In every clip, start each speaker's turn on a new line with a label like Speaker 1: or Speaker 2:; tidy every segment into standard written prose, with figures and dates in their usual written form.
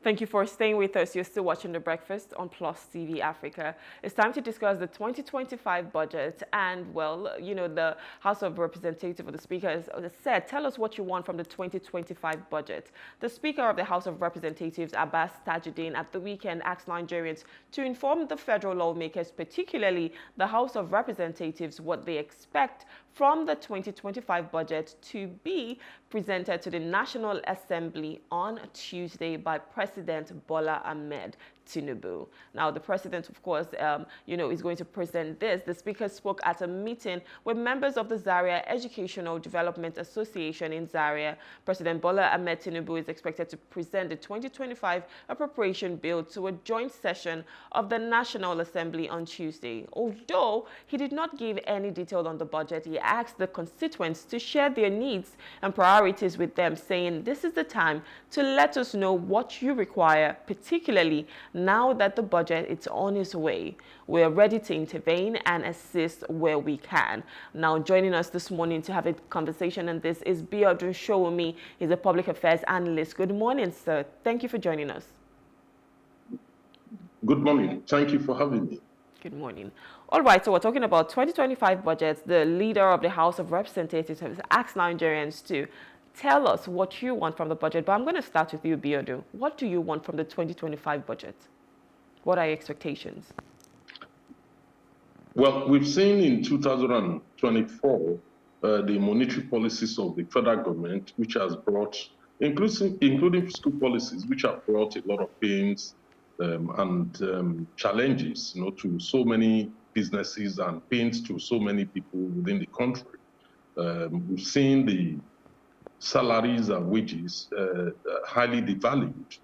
Speaker 1: Thank you for staying with us. You're still watching The Breakfast on Plus TV Africa. It's time to discuss the 2025 budget. And, well, the House of Representatives, or the Speaker, has said, tell us what you want from the 2025 budget. The Speaker of the House of Representatives, Abbas, at the weekend asked Nigerians to inform the federal lawmakers, particularly the House of Representatives, what they expect from the 2025 budget to be presented to the National Assembly on Tuesday by President Bola Ahmed Tinubu. Now, the president, of course, is going to present this. The speaker spoke at a meeting with members of the Zaria Educational Development Association in Zaria. President Bola Ahmed Tinubu is expected to present the 2025 appropriation bill to a joint session of the National Assembly on Tuesday. Although he did not give any detail on the budget, he asked the constituents to share their needs and priorities with them, saying, this is the time to let us know what you require, particularly now that the budget is on its way. We're ready to intervene and assist where we can. Now, joining us this morning to have a conversation on this is Biodun Sowunmi. He's a public affairs analyst. Good morning, sir. Thank you for joining us.
Speaker 2: Good morning. Thank you for having me.
Speaker 1: Good morning. All right, so we're talking about 2025 budgets. The leader of the House of Representatives has asked Nigerians to tell us what you want from the budget. But I'm going to start with you, Biodun. What do you want from the 2025 budget? What are your expectations?
Speaker 2: Well, we've seen in 2024 the monetary policies of the federal government, which has brought, including fiscal policies, which have brought a lot of pains and challenges, to so many businesses and pains to so many people within the country. We've seen the salaries and wages highly devalued,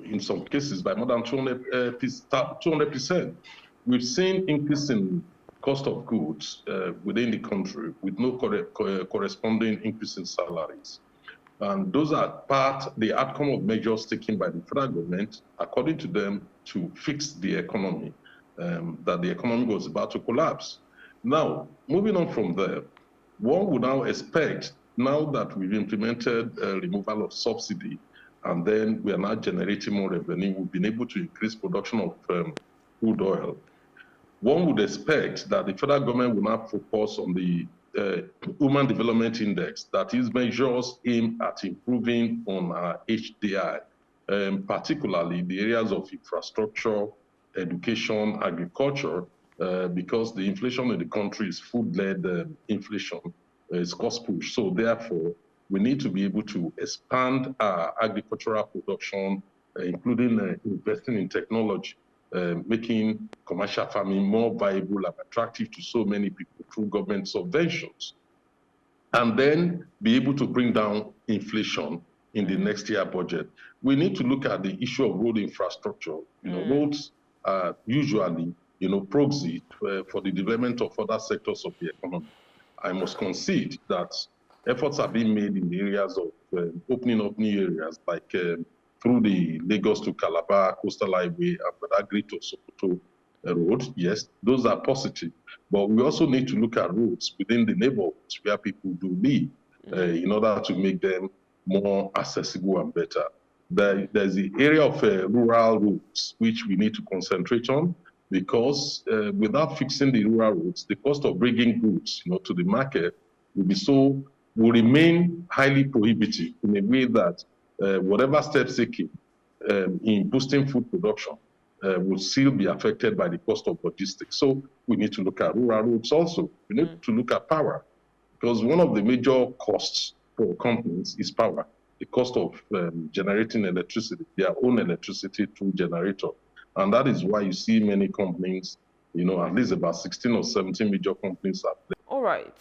Speaker 2: in some cases by more than 200%. We've seen increase in cost of goods within the country with no corresponding increase in salaries. And those are the outcome of measures taken by the federal government, according to them, to fix the economy, that the economy was about to collapse. Now, moving on from there, one would now expect, now that we've implemented removal of subsidy, and then we are now generating more revenue, we've been able to increase production of crude oil. One would expect that the federal government will now focus on the Human Development Index, that is measures aimed at improving on our HDI, particularly the areas of infrastructure, education, agriculture, because the inflation in the country is food-led inflation, it's cost push. So therefore, we need to be able to expand our agricultural production, including investing in technology, making commercial farming more viable and attractive to so many people through government subventions, and then be able to bring down inflation in the next year budget. We need to look at the issue of road infrastructure. Roads are usually, proxy for the development of other sectors of the economy. I must concede that efforts are being made in the areas of opening up new areas, like through the Lagos to Calabar Coastal Highway and Badagry to Sokoto road. Yes, those are positive. But we also need to look at roads within the neighborhoods where people do live in order to make them more accessible and better. There's the area of rural roads, which we need to concentrate on, because without fixing the rural roads, the cost of bringing goods to the market will remain highly prohibitive, in a way that whatever steps taken in boosting food production will still be affected by the cost of logistics. So we need to look at rural roads also. We need to look at power, because one of the major costs for companies is power, the cost of generating electricity, their own electricity through generator. And that is why you see many companies, at least about 16 or 17 major companies are there.
Speaker 1: All right.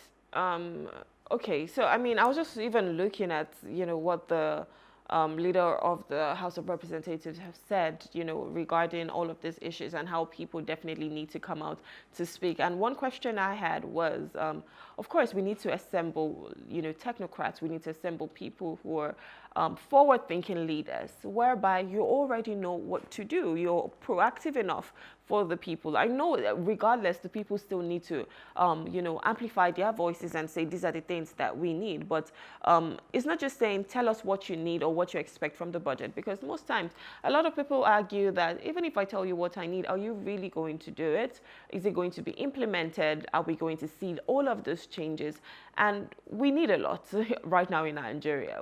Speaker 1: Okay, so I mean, I was just even looking at, what the leader of the House of Representatives have said, regarding all of these issues and how people definitely need to come out to speak. And one question I had was, of course, we need to assemble, technocrats. We need to assemble people who are forward-thinking leaders, whereby you already know what to do. You're proactive enough for the people. I know that regardless, the people still need to, amplify their voices and say these are the things that we need. But it's not just saying tell us what you need or what you expect from the budget, because most times a lot of people argue that even if I tell you what I need, are you really going to do it? Is it going to be implemented? Are we going to see all of those changes? And we need a lot right now in Nigeria.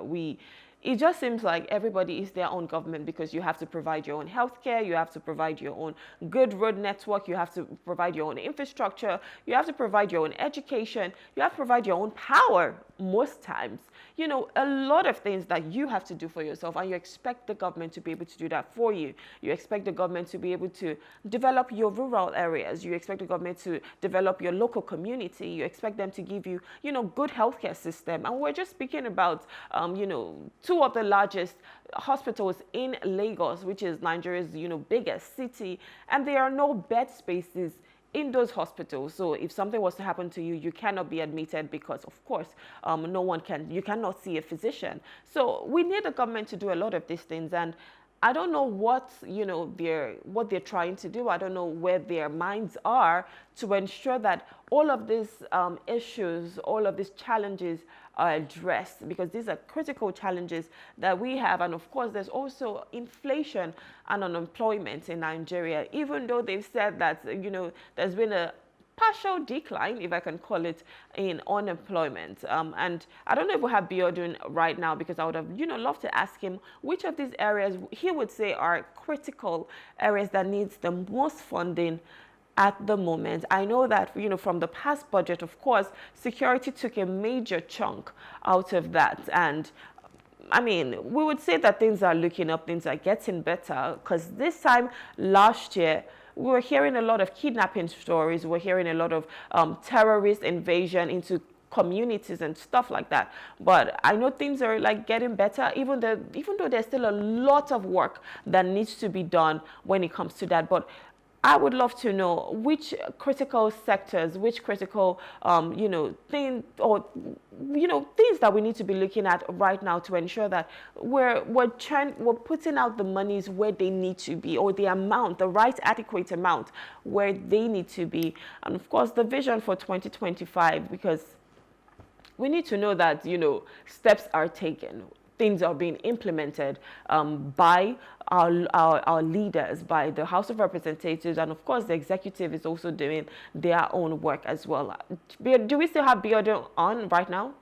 Speaker 1: It just seems like everybody is their own government, because you have to provide your own healthcare, you have to provide your own good road network, you have to provide your own infrastructure, you have to provide your own education, you have to provide your own power most times. A lot of things that you have to do for yourself, and you expect the government to be able to do that for you. You expect the government to be able to develop your rural areas. You expect the government to develop your local community. You expect them to give you, good healthcare system. And we're just speaking about, two of the largest hospitals in Lagos, which is Nigeria's, biggest city, and there are no bed spaces in those hospitals. So if something was to happen to you, you cannot be admitted because, of course, you cannot see a physician. So we need the government to do a lot of these things. And I don't know what they're trying to do. I don't know where their minds are to ensure that all of these issues, all of these challenges are addressed, because these are critical challenges that we have. And of course, there's also inflation and unemployment in Nigeria, even though they've said that, there's been a partial decline, if I can call it, in unemployment. And I don't know if we have Biodun right now, because I would have, loved to ask him which of these areas he would say are critical areas that needs the most funding at the moment. I know that, from the past budget, of course, security took a major chunk out of that. And I mean, we would say that things are looking up, things are getting better, because this time last year, we were hearing a lot of kidnapping stories. We're hearing a lot of terrorist invasion into communities and stuff like that. But I know things are getting better, even though there's still a lot of work that needs to be done when it comes to that. But I would love to know which critical sectors, which critical, things that we need to be looking at right now to ensure that we're putting out the monies where they need to be, or the right adequate amount where they need to be. And of course, the vision for 2025, because we need to know that, steps are taken. Things are being implemented by our leaders, by the House of Representatives, and of course the executive is also doing their own work as well. Do we still have Biodun on right now?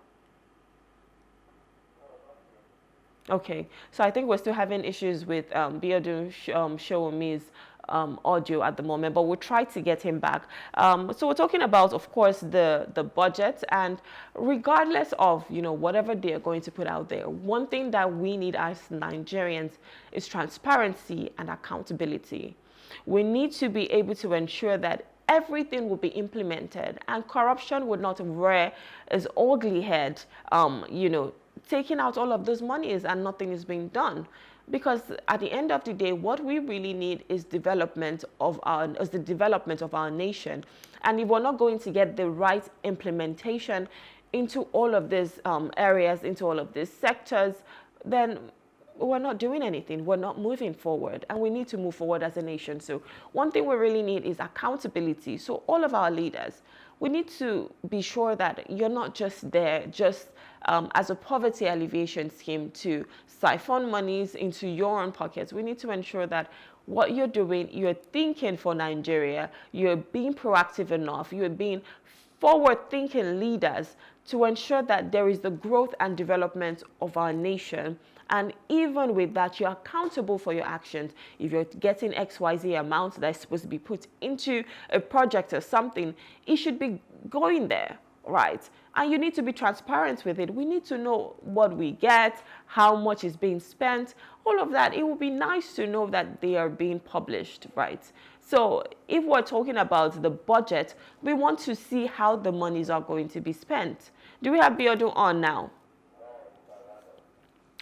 Speaker 1: Okay, so I think we're still having issues with Biodun Sowunmi's audio at the moment, but we'll try to get him back. So we're talking about, of course, the budget, and regardless of whatever they're going to put out there, one thing that we need as Nigerians is transparency and accountability. We need to be able to ensure that everything will be implemented and corruption would not rear its ugly head, taking out all of those monies and nothing is being done. Because at the end of the day, what we really need is the development of our nation. And if we're not going to get the right implementation into all of these areas, into all of these sectors, then we're not doing anything. We're not moving forward, and we need to move forward as a nation. So one thing we really need is accountability. So all of our leaders, we need to be sure that you're not just there as a poverty alleviation scheme to siphon monies into your own pockets. We need to ensure that what you're doing, you're thinking for Nigeria, you're being proactive enough, you're being forward-thinking leaders to ensure that there is the growth and development of our nation. And even with that, you're accountable for your actions. If you're getting XYZ amount that's supposed to be put into a project or something, it should be going there, right? And you need to be transparent with it. We need to know what we get, how much is being spent, all of that. It would be nice to know that they are being published, right? So if we're talking about the budget, we want to see how the monies are going to be spent. Do we have Biodun on now?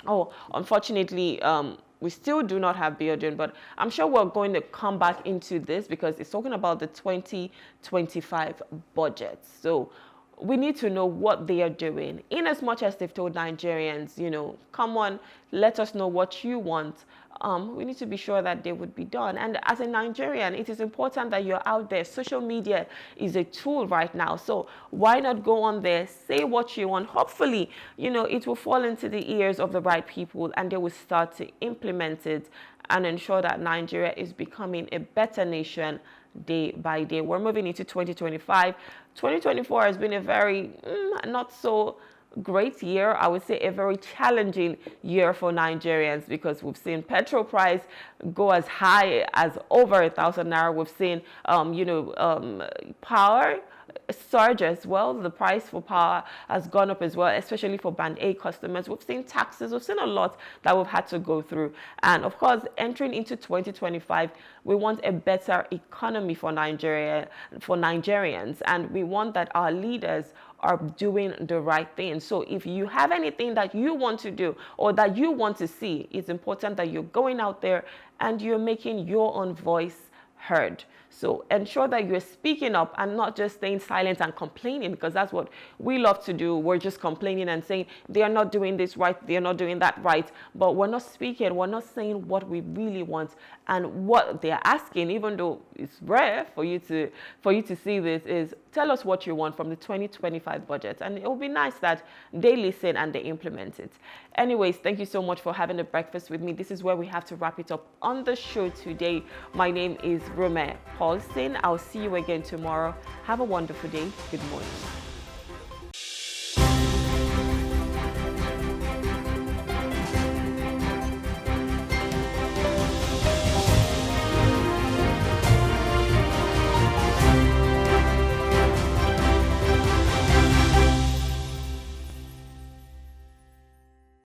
Speaker 1: Oh, unfortunately, we still do not have Biodun, but I'm sure we're going to come back into this because it's talking about the 2025 budget. So we need to know what they are doing. In as much as they've told Nigerians, come on, let us know what you want. We need to be sure that they would be done. And as a Nigerian, it is important that you're out there. Social media is a tool right now. So why not go on there, say what you want? Hopefully, it will fall into the ears of the right people and they will start to implement it and ensure that Nigeria is becoming a better nation day by day. We're moving into 2025. 2024 has been a very not so great year. I would say a very challenging year for Nigerians because we've seen petrol price go as high as over 1,000 naira. We've seen, power surge as well. The price for power has gone up as well, especially for Band A customers. We've seen taxes. We've seen a lot that we've had to go through. And of course, entering into 2025, we want a better economy for Nigeria, for Nigerians, and we want that our leaders are doing the right thing. So if you have anything that you want to do or that you want to see, it's important that you're going out there and you're making your own voice heard. So ensure that you're speaking up and not just staying silent and complaining, because that's what we love to do. We're just complaining and saying they are not doing this right, they're not doing that right, but we're not speaking, we're not saying what we really want and what they're asking. Even though it's rare for you to see this, is tell us what you want from the 2025 budget, and it will be nice that they listen and they implement it. Anyways, thank you so much for having the breakfast with me. This is where we have to wrap it up on the show today. My name is Rume Paulson. I'll see you again tomorrow. Have a wonderful day. Good morning.